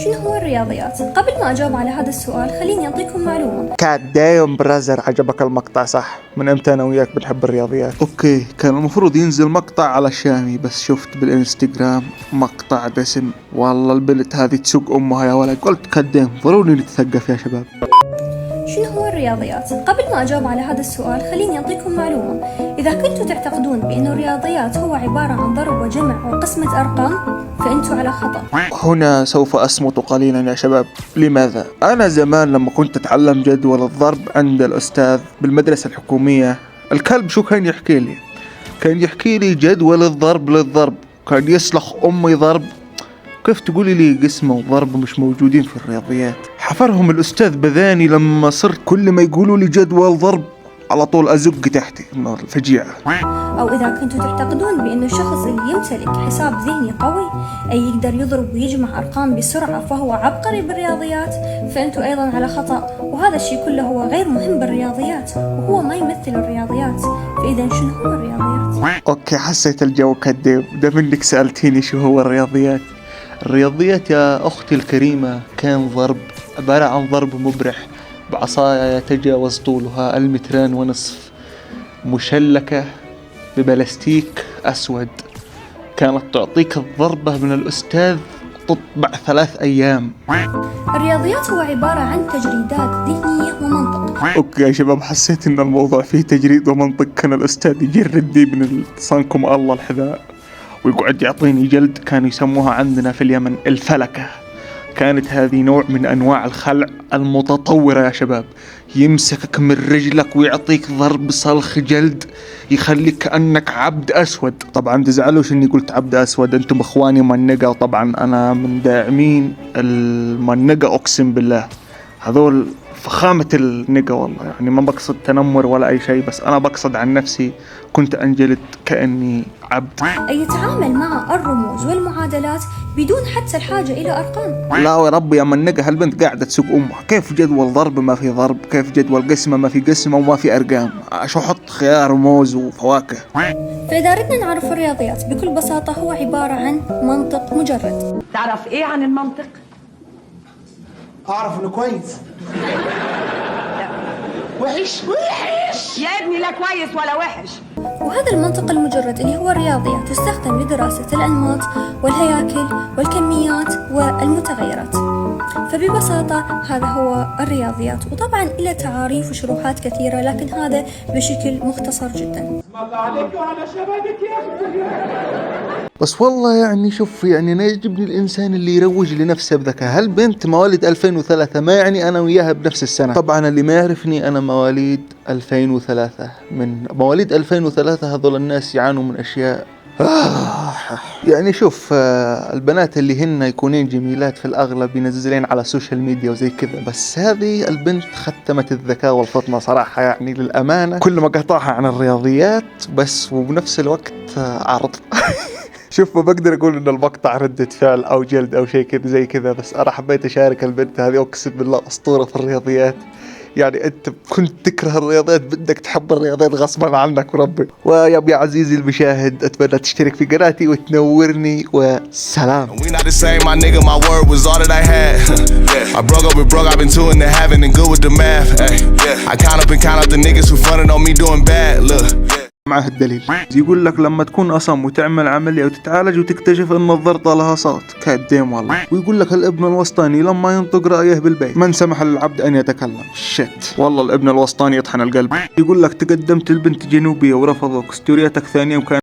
شنو هو الرياضيات؟ قبل ما أجاوب على هذا السؤال خليني أعطيكم معلومة. كادايم برازر، عجبك المقطع صح؟ من امتى انا وياك بنحب الرياضيات؟ اوكي، كان المفروض ينزل مقطع على الشامي بس شفت بالانستغرام مقطع دسم، والله البنت هذه تسوق امها يا ولد. قلت كادايم ضروري نتثقف يا شباب. شنو هو الرياضيات؟ قبل ما أجاوب على هذا السؤال خليني أعطيكم معلومة. إذا كنتوا تعتقدون بأن الرياضيات هو عبارة عن ضرب وجمع وقسمة أرقام فأنتوا على خطأ. هنا سوف أصمت قليلا يا شباب. لماذا؟ أنا زمان لما كنت أتعلم جدول الضرب عند الأستاذ بالمدرسة الحكومية، الكلب شو كان يحكي لي؟ كان يحكي لي جدول الضرب للضرب، كان يسلخ أمي ضرب. كيف تقولي لي قسمة وضرب مش موجودين في الرياضيات؟ حفرهم الأستاذ بذاني لما صرت كل ما يقولوا لي جدول ضرب على طول أزق تحتي من الفجيعة. أو إذا كنتوا تعتقدون بأن الشخص اللي يمتلك حساب ذهني قوي أي يقدر يضرب ويجمع أرقام بسرعة فهو عبقري بالرياضيات فأنتوا أيضا على خطأ، وهذا الشيء كله هو غير مهم بالرياضيات وهو ما يمثل الرياضيات. فإذا شنو هو الرياضيات؟ أوكي، حسيت الجو كدب ده منك سألتيني شو هو الرياضيات. الرياضيات يا أختي الكريمة كان ضرب، عبارة عن ضرب مبرح بعصاية يتجاوز طولها 1.5 متر، مشلكة ببلاستيك أسود، كانت تعطيك الضربة من الأستاذ تطبع 3 أيام. الرياضيات هو عبارة عن تجريدات ذهنية ومنطق. أوكي يا شباب، حسيت إن الموضوع فيه تجريد ومنطق. كان الأستاذ يجردني من صنكم الله الحذاء ويقعد يعطيني جلد، كانوا يسموها عندنا في اليمن الفلكة. كانت هذه نوع من أنواع الخلع المتطورة يا شباب، يمسكك من رجلك ويعطيك ضرب صلخ جلد يخليك كأنك عبد أسود. طبعا تزعلوش إني قلت عبد أسود، أنتم إخواني منقة، طبعا أنا من داعمين المنقة أقسم بالله، هذول فخامة النقة والله. يعني ما بقصد تنمر ولا أي شيء، بس أنا بقصد عن نفسي كنت أنجلد كأني عبد. أي يتعامل مع الرموز والمعادلات بدون حتى الحاجة إلى أرقام. لا يا رب يا منقة، هالبنت قاعدة تسوق أمها. كيف جدول ضرب ما في ضرب؟ كيف جدول قسمة ما في قسمة وما في أرقام؟ شو حط خيار وموز وفواكه؟ فإذا ردنا نعرف الرياضيات بكل بساطة هو عبارة عن منطق مجرد. تعرف إيه عن المنطق؟ أعرف إنه كويس. وحش يا ابني لا كويس ولا وحش. وهذا المنطق المجرد اللي هو الرياضيات يستخدم لدراسة الأنماط والهياكل والكميات والمتغيرات. فببساطة هذا هو الرياضيات، وطبعا إلى تعاريف وشروحات كثيرة لكن هذا بشكل مختصر جدا. الله عليك وعلى شبابك يا أخي. بس والله يعني شوف، يعني أنا يعجبني الإنسان اللي يروج لنفسه بذكاء. هالبنت مواليد 2003، ما يعني أنا وياها بنفس السنة. طبعا اللي ما يعرفني أنا مواليد 2003، من مواليد 2003 هذول الناس يعانوا من أشياء يعني شوف، البنات اللي هن يكونين جميلات في الأغلب ينزلين على السوشيال ميديا وزي كذا، بس هذه البنت ختمت الذكاء والفطنة صراحة. يعني للأمانة كل ما قطعها عن الرياضيات بس وبنفس الوقت عرض شوف، ما بقدر أقول إن المقطع ردة فعل أو جلد أو شيء كذا زي كذا، بس أنا حبيت أشارك البنت هذه. أقسم بالله أسطورة في الرياضيات. يعني أنت كنت تكره الرياضيات بدك تحب الرياضيات غصبا عنك وربي. ويا أبي عزيزي المشاهد، أتمنى تشترك في قناتي وتنورني، وسلام. مع الدليل يقول لك لما تكون أصم وتعمل عملية وتتعالج وتكتشف أن الضرطة لها صوت كاديم والله. ويقول لك الابن الوسطاني لما ينطق رأيه بالبيت من سمح للعبد أن يتكلم. شت والله الابن الوسطاني يطحن القلب. يقول لك تقدمت البنت جنوبية ورفضوك، ستورياتك ثانية وكان